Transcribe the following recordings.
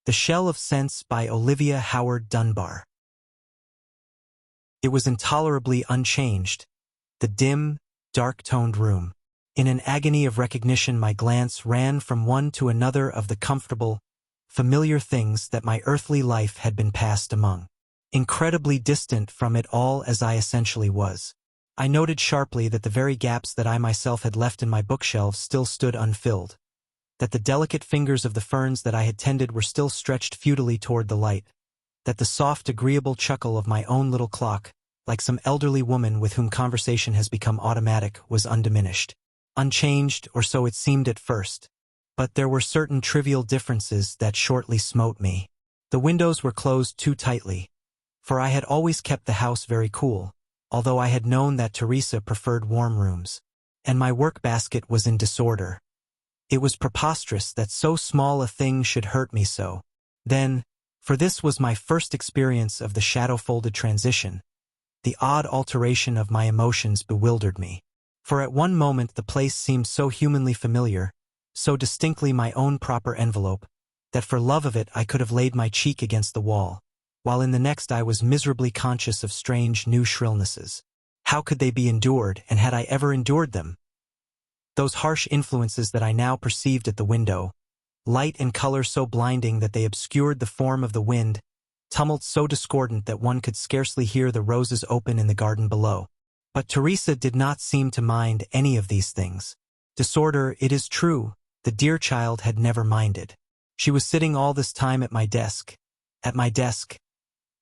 The Shell of Sense by Olivia Howard Dunbar. It was intolerably unchanged, the dim, dark-toned room. In an agony of recognition, my glance ran from one to another of the comfortable, familiar things that my earthly life had been passed among. Incredibly distant from it all as I essentially was, I noted sharply that the very gaps that I myself had left in my bookshelves still stood unfilled, that the delicate fingers of the ferns that I had tended were still stretched futilely toward the light, that the soft, agreeable chuckle of my own little clock, like some elderly woman with whom conversation has become automatic, was undiminished. Unchanged, or so it seemed at first. But there were certain trivial differences that shortly smote me. The windows were closed too tightly, for I had always kept the house very cool, although I had known that Teresa preferred warm rooms. And my work basket was in disorder. It was preposterous that so small a thing should hurt me so. Then, for this was my first experience of the shadow-folded transition, the odd alteration of my emotions bewildered me. For at one moment the place seemed so humanly familiar, so distinctly my own proper envelope, that for love of it I could have laid my cheek against the wall, while in the next I was miserably conscious of strange new shrillnesses. How could they be endured, and had I ever endured them? Those harsh influences that I now perceived at the window, light and color so blinding that they obscured the form of the wind, tumult so discordant that one could scarcely hear the roses open in the garden below. But Teresa did not seem to mind any of these things. Disorder, it is true, the dear child had never minded. She was sitting all this time at my desk,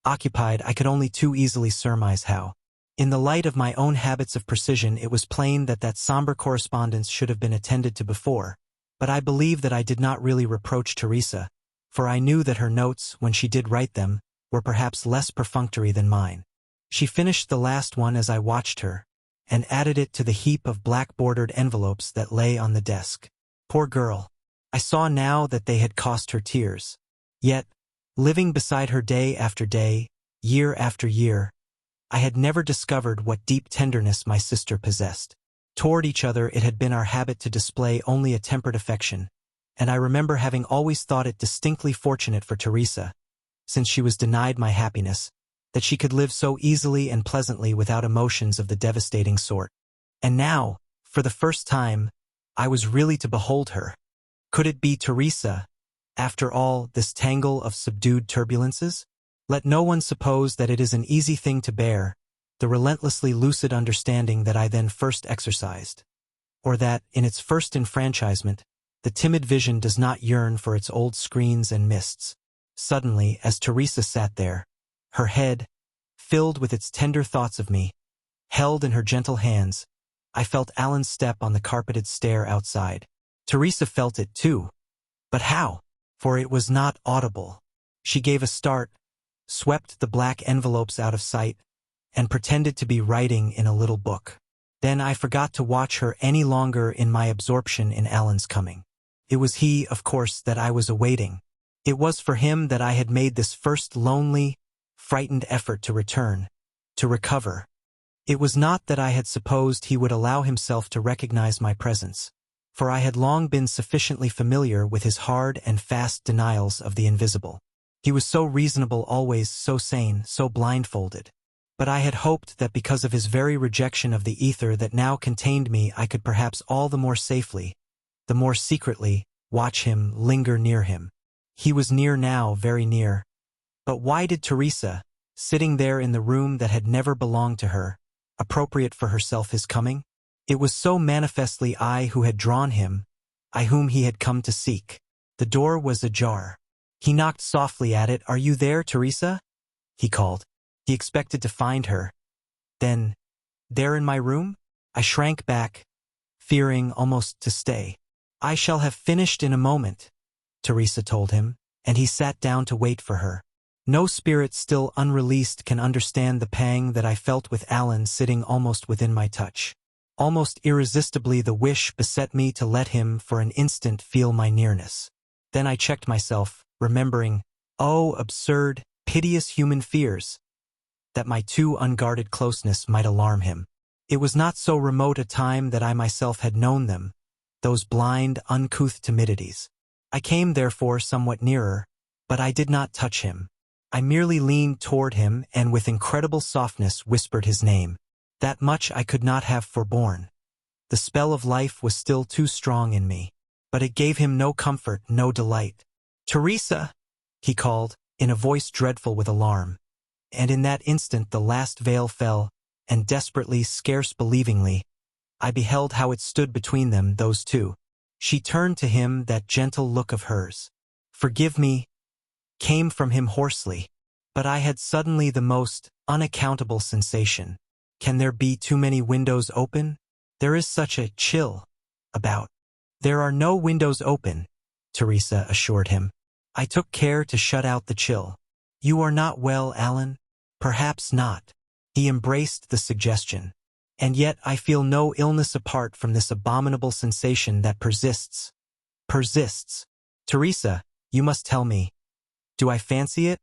occupied I could only too easily surmise how. In the light of my own habits of precision, it was plain that that somber correspondence should have been attended to before, but I believe that I did not really reproach Teresa, for I knew that her notes, when she did write them, were perhaps less perfunctory than mine. She finished the last one as I watched her, and added it to the heap of black-bordered envelopes that lay on the desk. Poor girl! I saw now that they had cost her tears. Yet, living beside her day after day, year after year, I had never discovered what deep tenderness my sister possessed. Toward each other it had been our habit to display only a tempered affection, and I remember having always thought it distinctly fortunate for Teresa, since she was denied my happiness, that she could live so easily and pleasantly without emotions of the devastating sort. And now, for the first time, I was really to behold her. Could it be Teresa, after all this tangle of subdued turbulences? Let no one suppose that it is an easy thing to bear, the relentlessly lucid understanding that I then first exercised, or that, in its first enfranchisement, the timid vision does not yearn for its old screens and mists. Suddenly, as Teresa sat there, her head, filled with its tender thoughts of me, held in her gentle hands, I felt Alan's step on the carpeted stair outside. Teresa felt it too. But how? For it was not audible. She gave a start, swept the black envelopes out of sight, and pretended to be writing in a little book. Then I forgot to watch her any longer in my absorption in Alan's coming. It was he, of course, that I was awaiting. It was for him that I had made this first lonely, frightened effort to return, to recover. It was not that I had supposed he would allow himself to recognize my presence, for I had long been sufficiently familiar with his hard and fast denials of the invisible. He was so reasonable always, so sane, so blindfolded. But I had hoped that because of his very rejection of the ether that now contained me I could perhaps all the more safely, the more secretly, watch him, linger near him. He was near now, very near. But why did Teresa, sitting there in the room that had never belonged to her, appropriate for herself his coming? It was so manifestly I who had drawn him, I whom he had come to seek. The door was ajar. He knocked softly at it. "Are you there, Teresa?" he called. He expected to find her. Then, there in my room? I shrank back, fearing almost to stay. "I shall have finished in a moment," Teresa told him, and he sat down to wait for her. No spirit still unreleased can understand the pang that I felt with Alan sitting almost within my touch. Almost irresistibly the wish beset me to let him for an instant feel my nearness. Then I checked myself, remembering, oh, absurd, piteous human fears, that my too unguarded closeness might alarm him. It was not so remote a time that I myself had known them, those blind, uncouth timidities. I came, therefore, somewhat nearer, But I did not touch him. I merely leaned toward him and with incredible softness whispered his name. That much I could not have forborne. The spell of life was still too strong in me. But it gave him no comfort, no delight. "Teresa!" he called, in a voice dreadful with alarm. And in that instant the last veil fell, and desperately, scarce believingly, I beheld how it stood between them, those two. She turned to him, that gentle look of hers. "Forgive me," came from him hoarsely. But I had suddenly the most unaccountable sensation. Can there be too many windows open? There is such a chill about. "There are no windows open," Teresa assured him. "I took care to shut out the chill." "You are not well, Alan?" "Perhaps not." He embraced the suggestion. "And yet I feel no illness apart from this abominable sensation that persists. Persists. Teresa, you must tell me. Do I fancy it?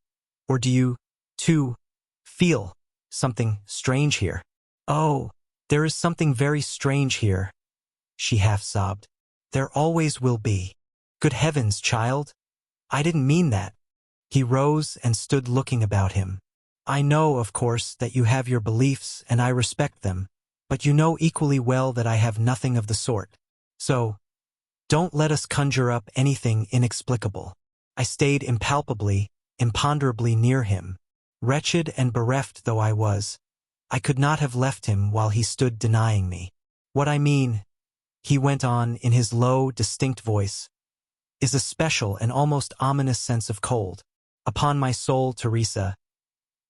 Or do you, too, feel something strange here?" "Oh, there is something very strange here," she half sobbed. "There always will be." "Good heavens, child! I didn't mean that." He rose and stood looking about him. "I know, of course, that you have your beliefs, and I respect them, but you know equally well that I have nothing of the sort. So, don't let us conjure up anything inexplicable." I stayed impalpably, imponderably near him. Wretched and bereft though I was, I could not have left him while he stood denying me. "What I mean," he went on in his low, distinct voice, "is a special and almost ominous sense of cold. Upon my soul, Teresa."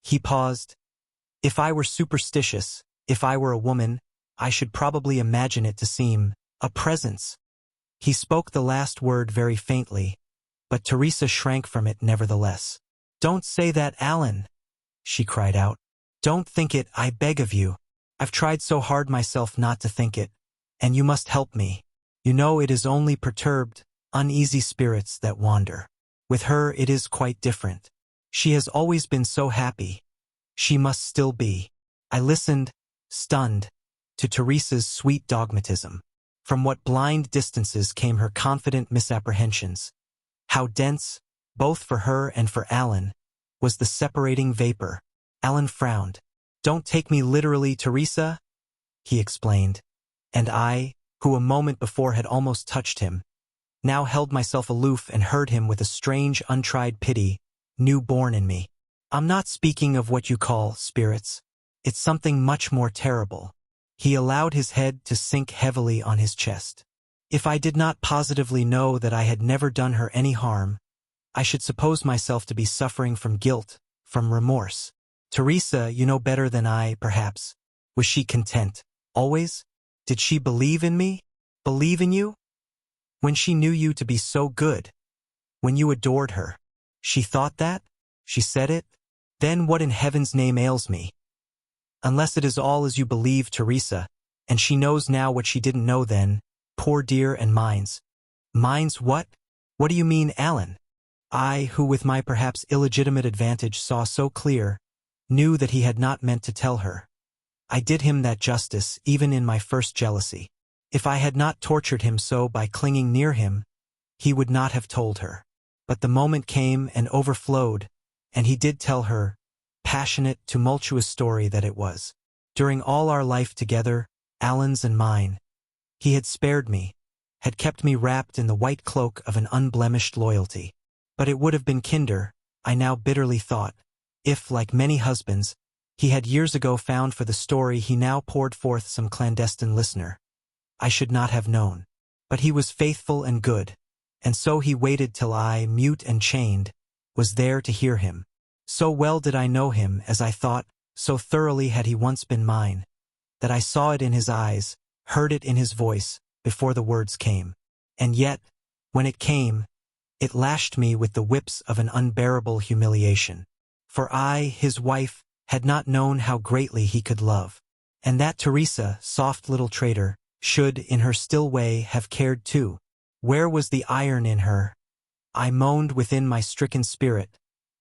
He paused. "If I were superstitious, if I were a woman, I should probably imagine it to seem a presence." He spoke the last word very faintly, but Teresa shrank from it nevertheless. "Don't say that, Alan," she cried out. "Don't think it, I beg of you. I've tried so hard myself not to think it, and you must help me. You know it is only perturbed, uneasy spirits that wander. With her it is quite different. She has always been so happy. She must still be." I listened, stunned, to Teresa's sweet dogmatism. From what blind distances came her confident misapprehensions. How dense, both for her and for Alan, was the separating vapor. Alan frowned. "Don't take me literally, Teresa," he explained, and I, who a moment before had almost touched him, now held myself aloof and heard him with a strange, untried pity, new-born in me. "I'm not speaking of what you call spirits. It's something much more terrible." He allowed his head to sink heavily on his chest. "If I did not positively know that I had never done her any harm, I should suppose myself to be suffering from guilt, from remorse. Teresa, you know better than I, perhaps. Was she content? Always? Did she believe in me? Believe in you? When she knew you to be so good? When you adored her? She thought that? She said it? Then what in heaven's name ails me? Unless it is all as you believe, Teresa, and she knows now what she didn't know then, poor dear, and minds." "Minds what? What do you mean, Alan?" I, who with my perhaps illegitimate advantage saw so clear, knew that he had not meant to tell her. I did him that justice, even in my first jealousy. If I had not tortured him so by clinging near him, he would not have told her. But the moment came and overflowed, and he did tell her, passionate, tumultuous story that it was. During all our life together, Alan's and mine, he had spared me, had kept me wrapped in the white cloak of an unblemished loyalty. But it would have been kinder, I now bitterly thought, if, like many husbands, he had years ago found for the story he now poured forth some clandestine listener. I should not have known. But he was faithful and good, and so he waited till I, mute and chained, was there to hear him. So well did I know him, as I thought, so thoroughly had he once been mine, that I saw it in his eyes, heard it in his voice, before the words came. And yet, when it came, it lashed me with the whips of an unbearable humiliation. For I, his wife, had not known how greatly he could love. And that Teresa, soft little traitor, should, in her still way, have cared too. Where was the iron in her? I moaned within my stricken spirit.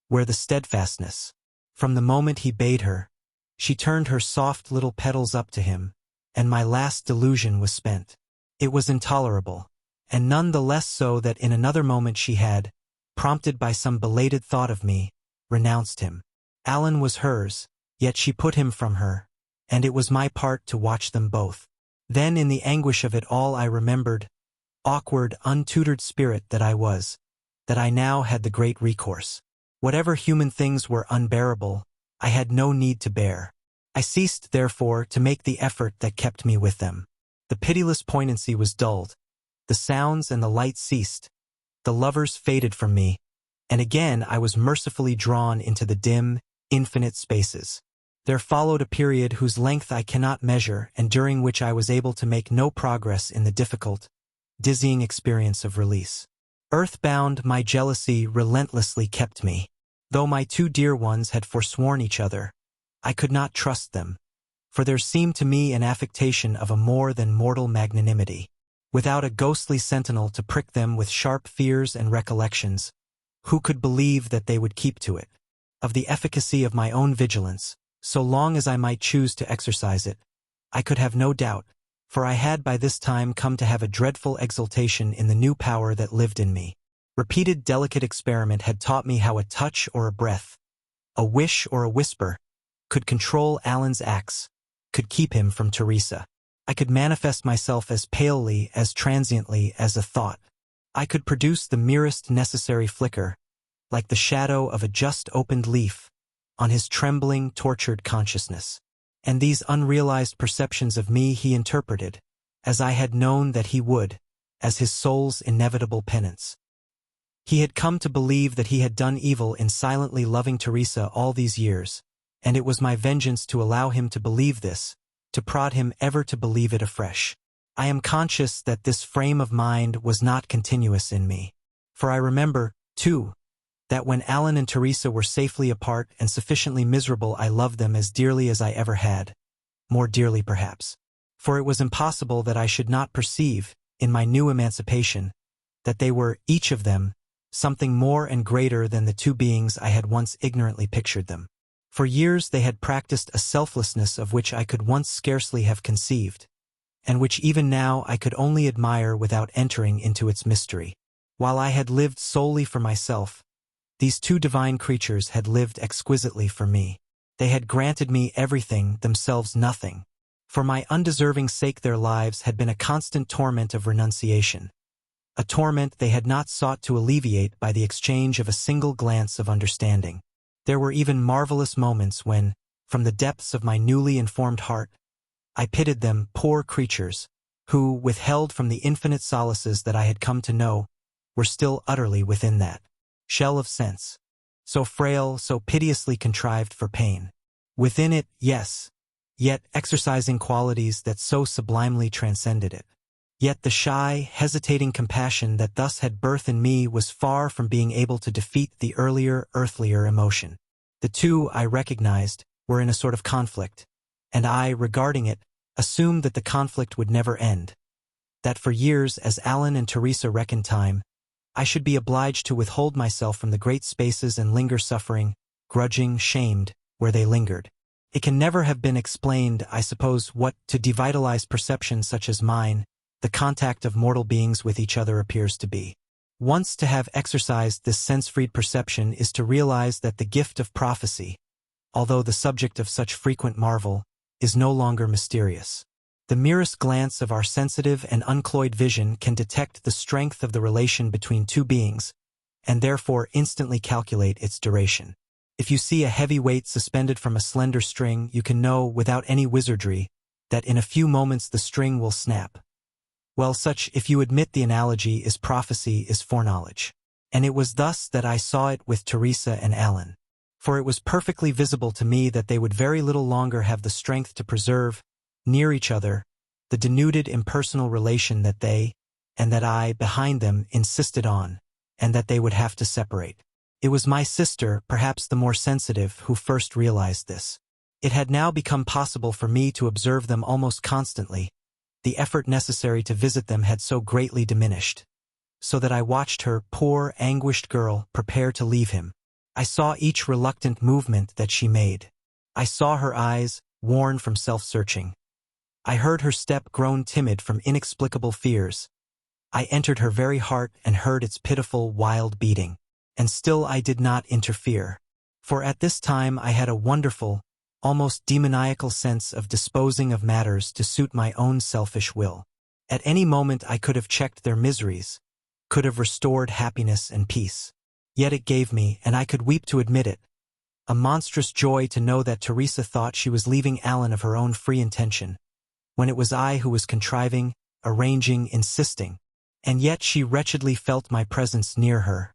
Where the steadfastness? From the moment he bade her, she turned her soft little petals up to him, and my last delusion was spent. It was intolerable, and none the less so that in another moment she had prompted by some belated thought of me, renounced him. Alan was hers, yet she put him from her, and it was my part to watch them both. Then in the anguish of it all I remembered, awkward, untutored spirit that I was, that I now had the great recourse. Whatever human things were unbearable, I had no need to bear. I ceased, therefore, to make the effort that kept me with them. The pitiless poignancy was dulled. The sounds and the light ceased. The lovers faded from me, and again I was mercifully drawn into the dim, infinite spaces. There followed a period whose length I cannot measure and during which I was able to make no progress in the difficult, dizzying experience of release. Earthbound, my jealousy relentlessly kept me. Though my two dear ones had forsworn each other, I could not trust them, for there seemed to me an affectation of a more than mortal magnanimity. Without a ghostly sentinel to prick them with sharp fears and recollections, who could believe that they would keep to it? Of the efficacy of my own vigilance, so long as I might choose to exercise it, I could have no doubt, for I had by this time come to have a dreadful exultation in the new power that lived in me. Repeated delicate experiment had taught me how a touch or a breath, a wish or a whisper, could control Alan's acts, could keep him from Teresa. I could manifest myself as palely, as transiently as a thought. I could produce the merest necessary flicker, like the shadow of a just opened leaf, on his trembling, tortured consciousness. And these unrealized perceptions of me he interpreted, as I had known that he would, as his soul's inevitable penance. He had come to believe that he had done evil in silently loving Teresa all these years, and it was my vengeance to allow him to believe this, to prod him ever to believe it afresh. I am conscious that this frame of mind was not continuous in me, for I remember, too, that when Alan and Teresa were safely apart and sufficiently miserable I loved them as dearly as I ever had, more dearly perhaps, for it was impossible that I should not perceive, in my new emancipation, that they were, each of them, something more and greater than the two beings I had once ignorantly pictured them. For years they had practiced a selflessness of which I could once scarcely have conceived, and which even now I could only admire without entering into its mystery. While I had lived solely for myself, these two divine creatures had lived exquisitely for me. They had granted me everything, themselves nothing. For my undeserving sake their lives had been a constant torment of renunciation, a torment they had not sought to alleviate by the exchange of a single glance of understanding. There were even marvelous moments when, from the depths of my newly informed heart, I pitied them, poor creatures, who, withheld from the infinite solaces that I had come to know, were still utterly within that shell of sense, so frail, so piteously contrived for pain. Within it, yes, yet exercising qualities that so sublimely transcended it. Yet the shy, hesitating compassion that thus had birth in me was far from being able to defeat the earlier, earthlier emotion. The two, I recognized, were in a sort of conflict, and I, regarding it, assumed that the conflict would never end, that for years, as Alan and Teresa reckoned time, I should be obliged to withhold myself from the great spaces and linger suffering, grudging, shamed, where they lingered. It can never have been explained, I suppose, what, to devitalized perception such as mine, the contact of mortal beings with each other appears to be. Once to have exercised this sense-freed perception is to realize that the gift of prophecy, although the subject of such frequent marvel, is no longer mysterious. The merest glance of our sensitive and uncloyed vision can detect the strength of the relation between two beings, and therefore instantly calculate its duration. If you see a heavy weight suspended from a slender string, you can know, without any wizardry, that in a few moments the string will snap. Well, such, if you admit the analogy, is prophecy, is foreknowledge. And it was thus that I saw it with Teresa and Alan. For it was perfectly visible to me that they would very little longer have the strength to preserve, near each other, the denuded impersonal relation that they, and that I, behind them, insisted on, and that they would have to separate. It was my sister, perhaps the more sensitive, who first realized this. It had now become possible for me to observe them almost constantly. The effort necessary to visit them had so greatly diminished, so that I watched her, poor, anguished girl, prepare to leave him. I saw each reluctant movement that she made. I saw her eyes, worn from self-searching. I heard her step grown timid from inexplicable fears. I entered her very heart and heard its pitiful, wild beating. and still I did not interfere. For at this time I had a wonderful, almost demoniacal sense of disposing of matters to suit my own selfish will. At any moment I could have checked their miseries, could have restored happiness and peace. Yet it gave me, and I could weep to admit it, a monstrous joy to know that Teresa thought she was leaving Alan of her own free intention, when it was I who was contriving, arranging, insisting. And yet she wretchedly felt my presence near her.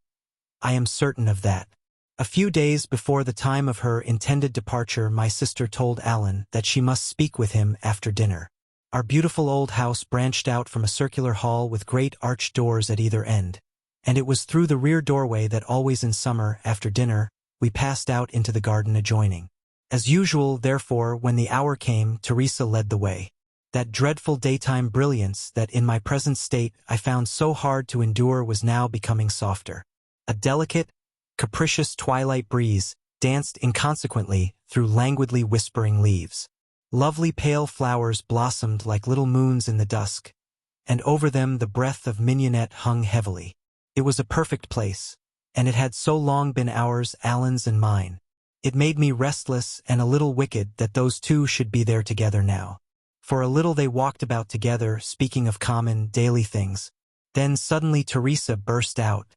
I am certain of that. A few days before the time of her intended departure, my sister told Alan that she must speak with him after dinner. Our beautiful old house branched out from a circular hall with great arched doors at either end, and it was through the rear doorway that always in summer, after dinner, we passed out into the garden adjoining. As usual, therefore, when the hour came, Teresa led the way. That dreadful daytime brilliance that in my present state I found so hard to endure was now becoming softer. A delicate, capricious twilight breeze danced inconsequently through languidly whispering leaves. Lovely pale flowers blossomed like little moons in the dusk, and over them the breath of mignonette hung heavily. It was a perfect place, and it had so long been ours, Alan's and mine. It made me restless and a little wicked that those two should be there together now. For a little they walked about together, speaking of common, daily things. Then suddenly Teresa burst out,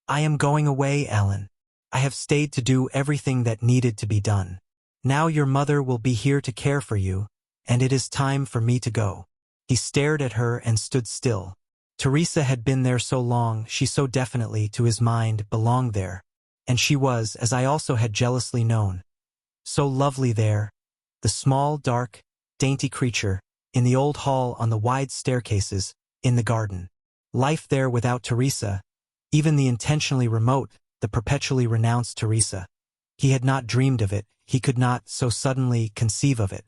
"I am going away, Alan. I have stayed to do everything that needed to be done. Now your mother will be here to care for you, and it is time for me to go." He stared at her and stood still. Teresa had been there so long, she so definitely, to his mind, belonged there. And she was, as I also had jealously known, so lovely there, the small, dark, dainty creature, in the old hall, on the wide staircases, in the garden. Life there without Teresa, even the intentionally remote, the perpetually renounced Teresa. He had not dreamed of it, he could not so suddenly conceive of it.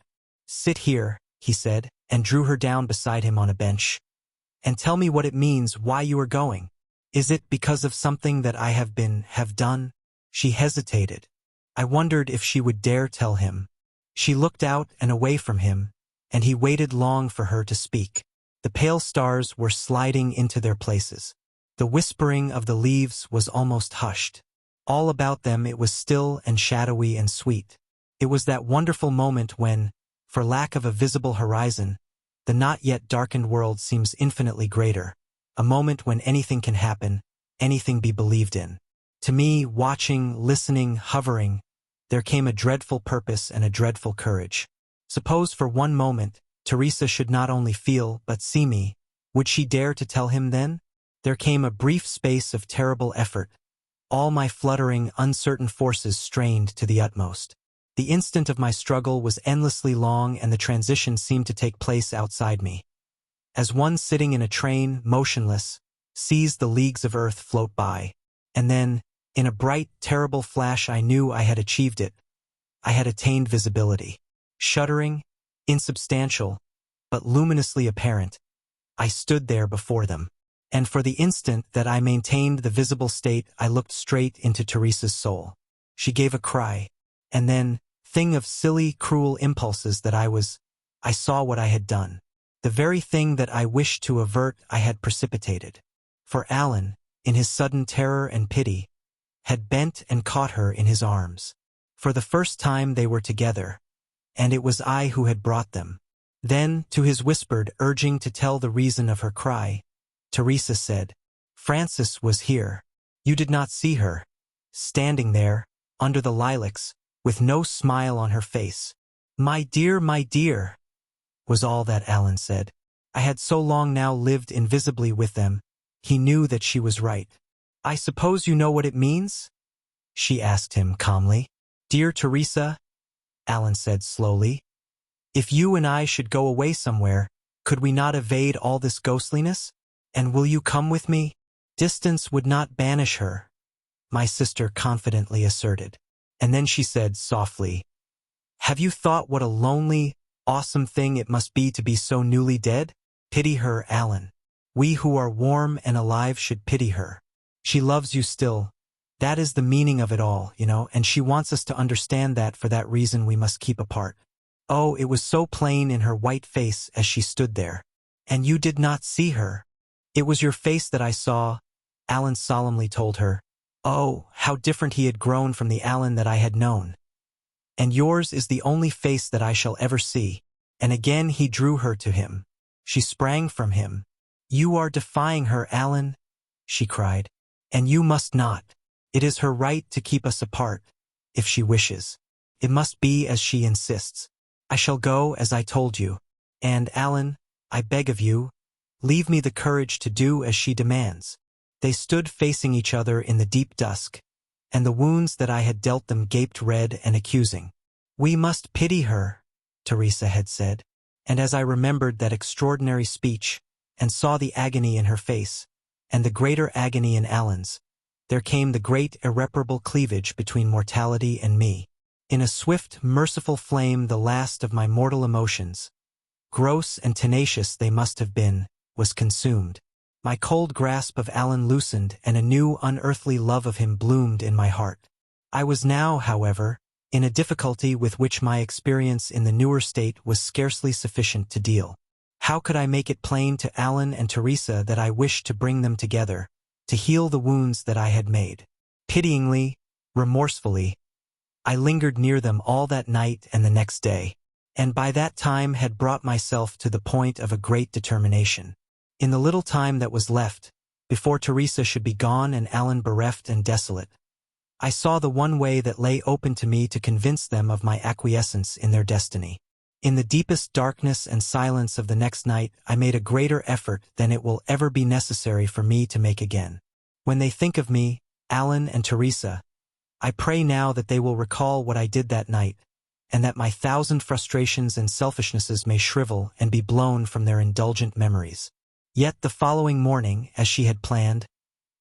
"Sit here," he said, and drew her down beside him on a bench. "And tell me what it means, why you are going. Is it because of something that I have done?" She hesitated. I wondered if she would dare tell him. She looked out and away from him, and he waited long for her to speak. The pale stars were sliding into their places. The whispering of the leaves was almost hushed. All about them it was still and shadowy and sweet. It was that wonderful moment when, for lack of a visible horizon, the not yet darkened world seems infinitely greater. A moment when anything can happen, anything be believed in. To me, watching, listening, hovering, there came a dreadful purpose and a dreadful courage. Suppose for one moment, Teresa should not only feel, but see me, would she dare to tell him then? There came a brief space of terrible effort. All my fluttering, uncertain forces strained to the utmost. The instant of my struggle was endlessly long, and the transition seemed to take place outside me. As one sitting in a train, motionless, sees the leagues of earth float by. And then, in a bright, terrible flash, I knew I had achieved it. I had attained visibility. Shuddering, insubstantial, but luminously apparent, I stood there before them. And for the instant that I maintained the visible state, I looked straight into Teresa's soul. She gave a cry, and then, thing of silly, cruel impulses that I saw what I had done. The very thing that I wished to avert I had precipitated. For Alan, in his sudden terror and pity, had bent and caught her in his arms. For the first time they were together, and it was I who had brought them. Then, to his whispered urging to tell the reason of her cry, Teresa said, "Frances was here. You did not see her, standing there, under the lilacs, with no smile on her face." My dear," was all that Alan said. I had so long now lived invisibly with them. He knew that she was right. "I suppose you know what it means?" she asked him calmly. "Dear Teresa," Alan said slowly, "if you and I should go away somewhere, could we not evade all this ghostliness? And will you come with me?" "Distance would not banish her," my sister confidently asserted. And then she said softly, "Have you thought what a lonely, awesome thing it must be to be so newly dead? Pity her, Alan. We who are warm and alive should pity her. She loves you still. That is the meaning of it all, and she wants us to understand that for that reason we must keep apart." Oh, it was so plain in her white face as she stood there. "And you did not see her?" "It was your face that I saw," Alan solemnly told her. Oh, how different he had grown from the Alan that I had known. And yours is the only face that I shall ever see. And again he drew her to him. She sprang from him. You are defying her, Alan, she cried. And you must not. It is her right to keep us apart, if she wishes. It must be as she insists. I shall go as I told you. And, Alan, I beg of you, leave me the courage to do as she demands. They stood facing each other in the deep dusk, and the wounds that I had dealt them gaped red and accusing. We must pity her, Teresa had said, and as I remembered that extraordinary speech, and saw the agony in her face, and the greater agony in Alan's, there came the great irreparable cleavage between mortality and me. In a swift, merciful flame the last of my mortal emotions, gross and tenacious they must have been, was consumed. My cold grasp of Alan loosened, and a new unearthly love of him bloomed in my heart. I was now, however, in a difficulty with which my experience in the newer state was scarcely sufficient to deal. How could I make it plain to Alan and Teresa that I wished to bring them together, to heal the wounds that I had made? Pityingly, remorsefully, I lingered near them all that night and the next day, and by that time had brought myself to the point of a great determination. In the little time that was left, before Teresa should be gone and Alan bereft and desolate, I saw the one way that lay open to me to convince them of my acquiescence in their destiny. In the deepest darkness and silence of the next night, I made a greater effort than it will ever be necessary for me to make again. When they think of me, Alan and Teresa, I pray now that they will recall what I did that night, and that my 1,000 frustrations and selfishnesses may shrivel and be blown from their indulgent memories. Yet the following morning, as she had planned,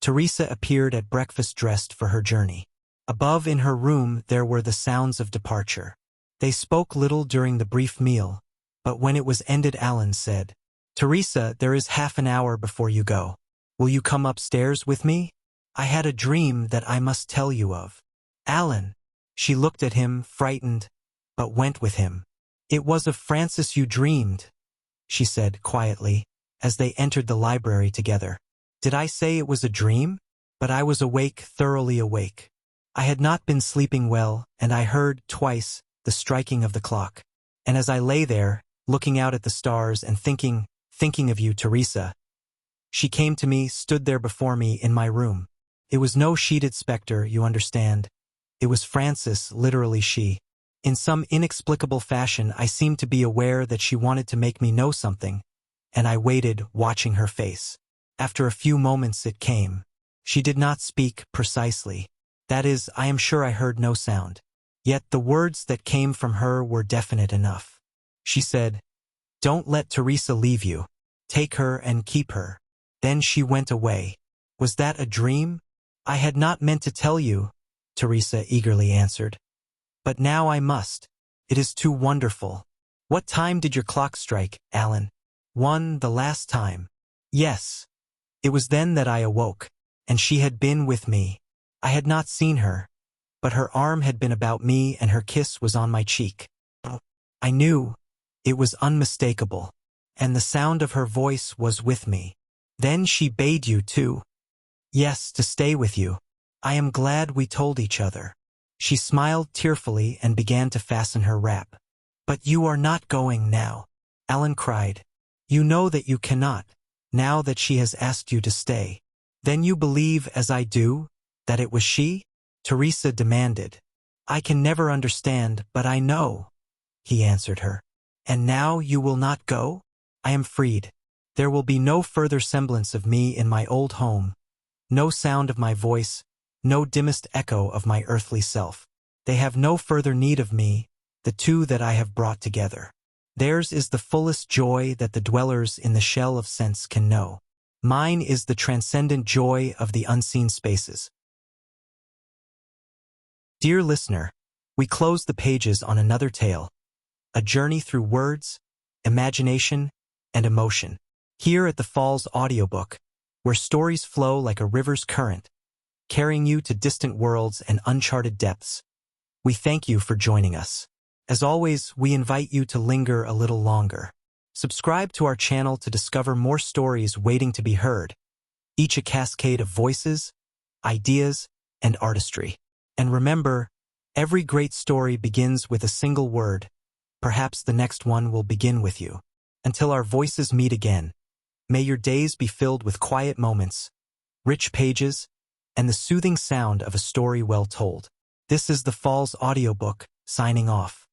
Teresa appeared at breakfast dressed for her journey. Above in her room there were the sounds of departure. They spoke little during the brief meal, but when it was ended Alan said, Teresa, there is half an hour before you go. Will you come upstairs with me? I had a dream that I must tell you of. Alan, she looked at him, frightened, but went with him. It was of Francis you dreamed, she said quietly, as they entered the library together. Did I say it was a dream? But I was awake, thoroughly awake. I had not been sleeping well, and I heard, twice, the striking of the clock. And as I lay there, looking out at the stars and thinking of you, Teresa, she came to me, stood there before me in my room. It was no sheeted spectre, you understand. It was Frances, literally she. In some inexplicable fashion I seemed to be aware that she wanted to make me know something, and I waited, watching her face. After a few moments it came. She did not speak precisely. That is, I am sure I heard no sound. Yet the words that came from her were definite enough. She said, Don't let Teresa leave you. Take her and keep her. Then she went away. Was that a dream? I had not meant to tell you, Teresa eagerly answered. But now I must. It is too wonderful. What time did your clock strike, Alan? 1, the last time. Yes. It was then that I awoke, and she had been with me. I had not seen her, but her arm had been about me and her kiss was on my cheek. I knew. It was unmistakable, and the sound of her voice was with me. Then she bade you to. Yes, to stay with you. I am glad we told each other. She smiled tearfully and began to fasten her wrap. But you are not going now, Alan cried. You know that you cannot, now that she has asked you to stay. Then you believe, as I do, that it was she? Teresa demanded. I can never understand, but I know, he answered her. And now you will not go? I am freed. There will be no further semblance of me in my old home, no sound of my voice, no dimmest echo of my earthly self. They have no further need of me, the two that I have brought together. Theirs is the fullest joy that the dwellers in the shell of sense can know. Mine is the transcendent joy of the unseen spaces. Dear listener, we close the pages on another tale, a journey through words, imagination, and emotion. Here at the Falls Audiobook, where stories flow like a river's current, carrying you to distant worlds and uncharted depths. We thank you for joining us. As always, we invite you to linger a little longer. Subscribe to our channel to discover more stories waiting to be heard, each a cascade of voices, ideas, and artistry. And remember, every great story begins with a single word. Perhaps the next one will begin with you. Until our voices meet again, may your days be filled with quiet moments, rich pages, and the soothing sound of a story well told. This is the Falls Audiobook, signing off.